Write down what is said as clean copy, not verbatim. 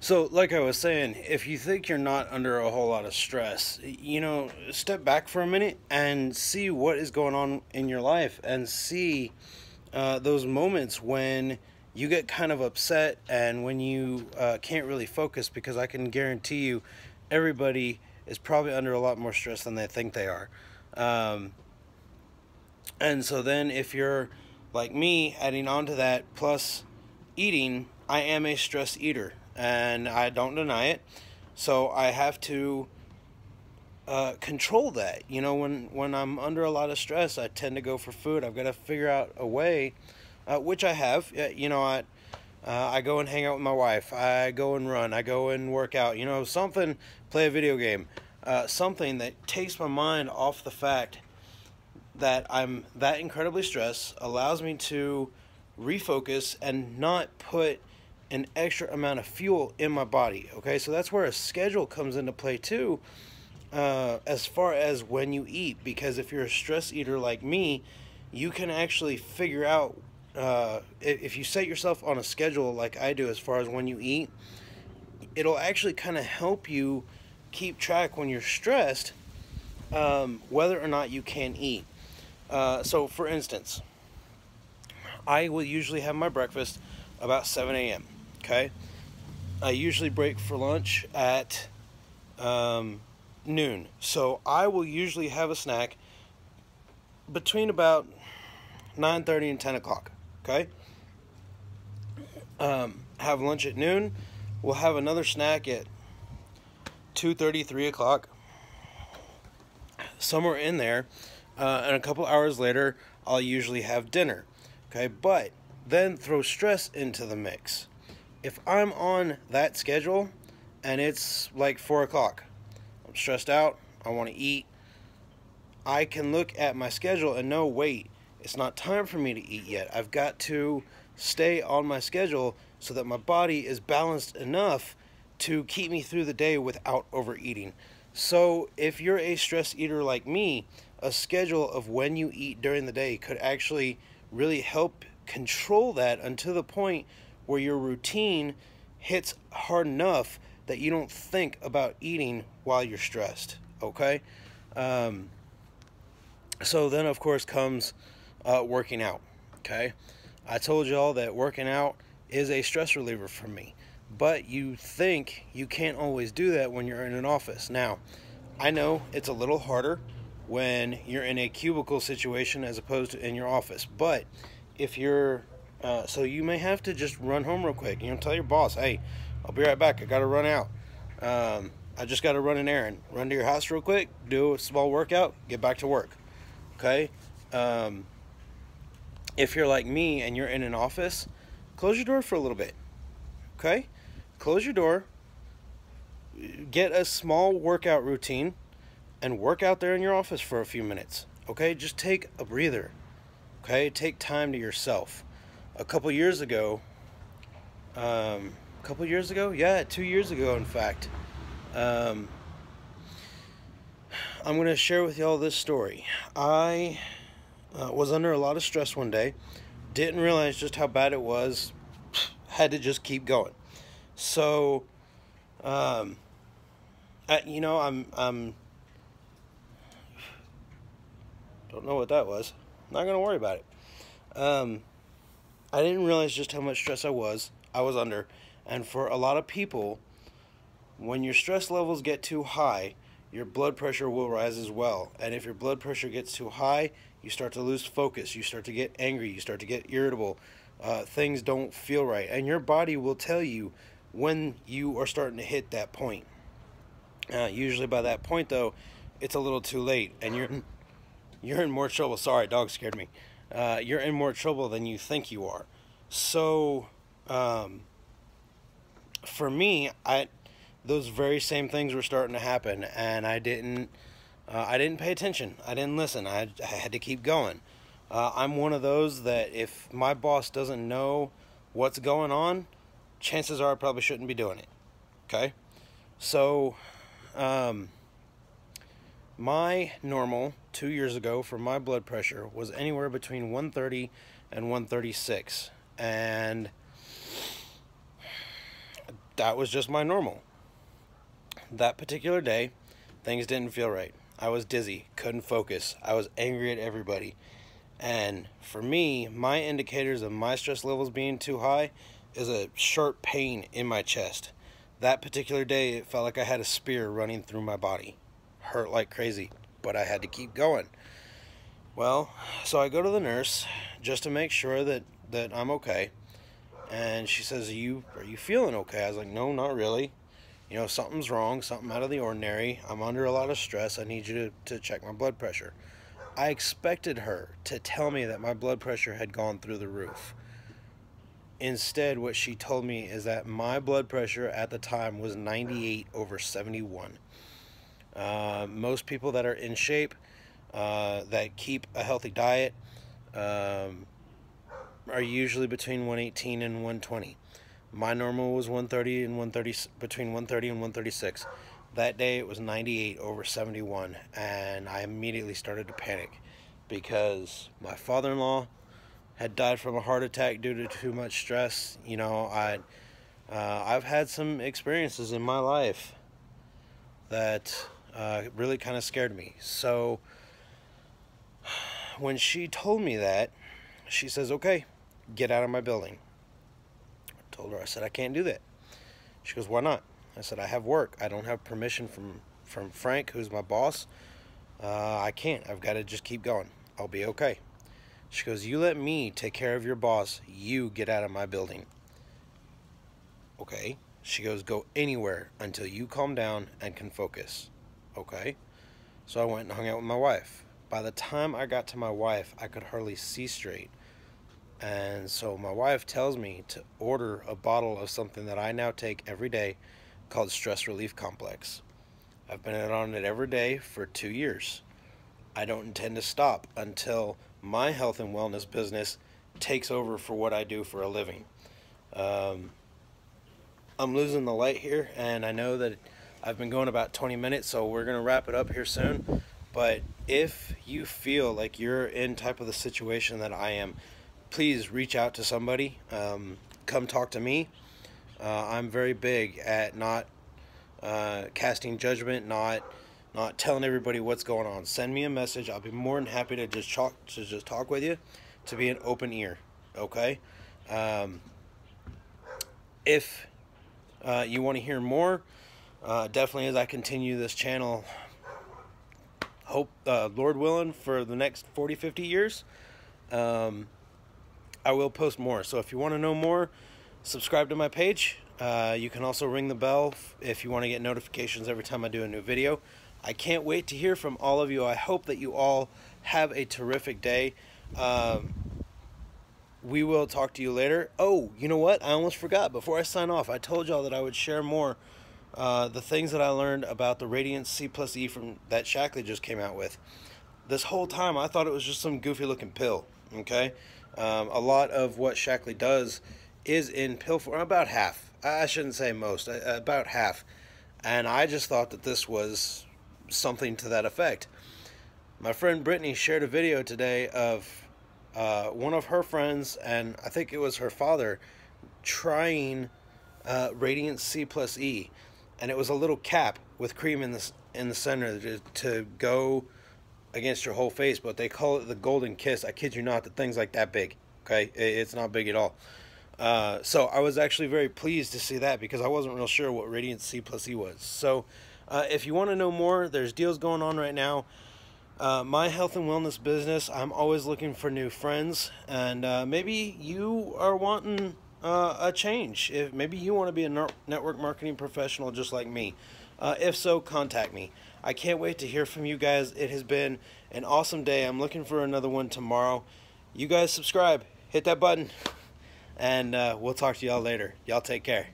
So, like I was saying, if you think you're not under a whole lot of stress, step back for a minute and see what is going on in your life and see those moments when you get kind of upset and when you can't really focus, because I can guarantee you everybody is probably under a lot more stress than they think they are. Um, and so then if you're like me, adding on to that, plus eating, I am a stress eater and I don't deny it. So I have to control that. When I'm under a lot of stress, I tend to go for food. I've got to figure out a way, which I have. I go and hang out with my wife. I go and run. I go and work out. Something, play a video game. Something that takes my mind off the fact that I'm that incredibly stressed, allows me to refocus and not put an extra amount of fuel in my body. Okay, so that's where a schedule comes into play too, as far as when you eat, because if you're a stress eater like me, you can actually figure out, if you set yourself on a schedule like I do as far as when you eat, it'll actually kind of help you keep track when you're stressed, whether or not you can eat. So, for instance, I will usually have my breakfast about 7 a.m. Okay? I usually break for lunch at noon. So, I will usually have a snack between about 9:30 and 10 o'clock. Okay? Have lunch at noon. We'll have another snack at 2:30, 3 o'clock. Somewhere in there. And a couple hours later, I'll usually have dinner. Okay, but then throw stress into the mix. If I'm on that schedule and it's like 4 o'clock, I'm stressed out, I want to eat, I can look at my schedule and know, wait, it's not time for me to eat yet. I've got to stay on my schedule so that my body is balanced enough to keep me through the day without overeating. So if you're a stress eater like me, a schedule of when you eat during the day could actually really help control that until the point where your routine hits hard enough that you don't think about eating while you're stressed. Okay? Um, so then, of course, comes working out. Okay? I told y'all that working out is a stress reliever for me. But you think you can't always do that when you're in an office. Now, I know it's a little harder when you're in a cubicle situation as opposed to in your office. But if you're, so you may have to just run home real quick. Tell your boss, hey, I'll be right back. I got to run out. I just got to run an errand. Run to your house real quick, do a small workout, get back to work. Okay? If you're like me and you're in an office, close your door for a little bit. Okay? Close your door, get a small workout routine, and work out there in your office for a few minutes. Okay? Just take a breather. Okay? Take time to yourself. A couple years ago, yeah, 2 years ago, in fact, I'm going to share with y'all this story. I was under a lot of stress one day, didn't realize just how bad it was, had to just keep going. So, I'm don't know what that was. Not gonna worry about it. I didn't realize just how much stress I was under, and for a lot of people, when your stress levels get too high, your blood pressure will rise as well. And if your blood pressure gets too high, you start to lose focus. You start to get angry. You start to get irritable. Things don't feel right, and your body will tell you when you are starting to hit that point. Usually by that point, though, it's a little too late, and you're in more trouble. Sorry, dog scared me. You're in more trouble than you think you are. So, for me, those very same things were starting to happen, and I didn't pay attention. I didn't listen. I had to keep going. I'm one of those that if my boss doesn't know what's going on, chances are I probably shouldn't be doing it. Okay? So, my normal 2 years ago for my blood pressure was anywhere between 130 and 136. And that was just my normal. That particular day, things didn't feel right. I was dizzy, couldn't focus. I was angry at everybody. And for me, my indicators of my stress levels being too high is a sharp pain in my chest. That particular day, it felt like I had a spear running through my body. Hurt like crazy, but I had to keep going. Well, so I go to the nurse just to make sure that I'm okay. And she says, are you feeling okay? I was like, no, not really. Something's wrong, something out of the ordinary. I'm under a lot of stress. I need you to check my blood pressure. I expected her to tell me that my blood pressure had gone through the roof. Instead, what she told me is that my blood pressure at the time was 98/71. Most people that are in shape, that keep a healthy diet, are usually between 118 and 120. My normal was 130 and 130, between 130 and 136. That day it was 98/71, and I immediately started to panic because my father-in-law had died from a heart attack due to too much stress. I've had some experiences in my life that really kind of scared me. So when she told me that, she says, okay, get out of my building. I told her, I said, I can't do that. She goes, why not? I said, I have work. I don't have permission from Frank, who's my boss. I can't. I've got to just keep going. I'll be okay. She goes, you let me take care of your boss. You get out of my building. Okay. She goes, go anywhere until you calm down and can focus. Okay. So I went and hung out with my wife. By the time I got to my wife, I could hardly see straight. And so my wife tells me to order a bottle of something that I now take every day called Stress Relief Complex. I've been on it every day for 2 years. I don't intend to stop until my health and wellness business takes over for what I do for a living. I'm losing the light here, and I know that I've been going about 20 minutes, so we're going to wrap it up here soon. But if you feel like you're in type of the situation that I am, please reach out to somebody. Come talk to me. I'm very big at not casting judgment, not telling everybody what's going on. Send me a message. I'll be more than happy to just talk with you, to be an open ear. Okay. If you want to hear more, definitely as I continue this channel, hope Lord willing, for the next 40-50 years, I will post more. So if you want to know more, subscribe to my page. You can also ring the bell if you want to get notifications every time I do a new video. I can't wait to hear from all of you. I hope that you all have a terrific day. We will talk to you later. Oh, you know what? I almost forgot. Before I sign off, I told y'all that I would share more the things that I learned about the Radiant C+E that Shaklee just came out with. This whole time, I thought it was just some goofy-looking pill. Okay, a lot of what Shaklee does is in pill form. About half. I shouldn't say most. About half. And I just thought that this was something to that effect. My friend Brittany shared a video today of one of her friends, and I think it was her father, trying Radiant C+E, and it was a little cap with cream in the center to go against your whole face, but they call it the golden kiss. I kid you not, the thing's like that big. Okay, it's not big at all. So I was actually very pleased to see that, because I wasn't real sure what Radiant C+E was. So if you want to know more, there's deals going on right now. My health and wellness business, I'm always looking for new friends, and maybe you are wanting a change. If maybe you want to be a network marketing professional just like me. If so, contact me. I can't wait to hear from you guys. It has been an awesome day. I'm looking for another one tomorrow. You guys subscribe, hit that button, and we'll talk to y'all later. Y'all take care.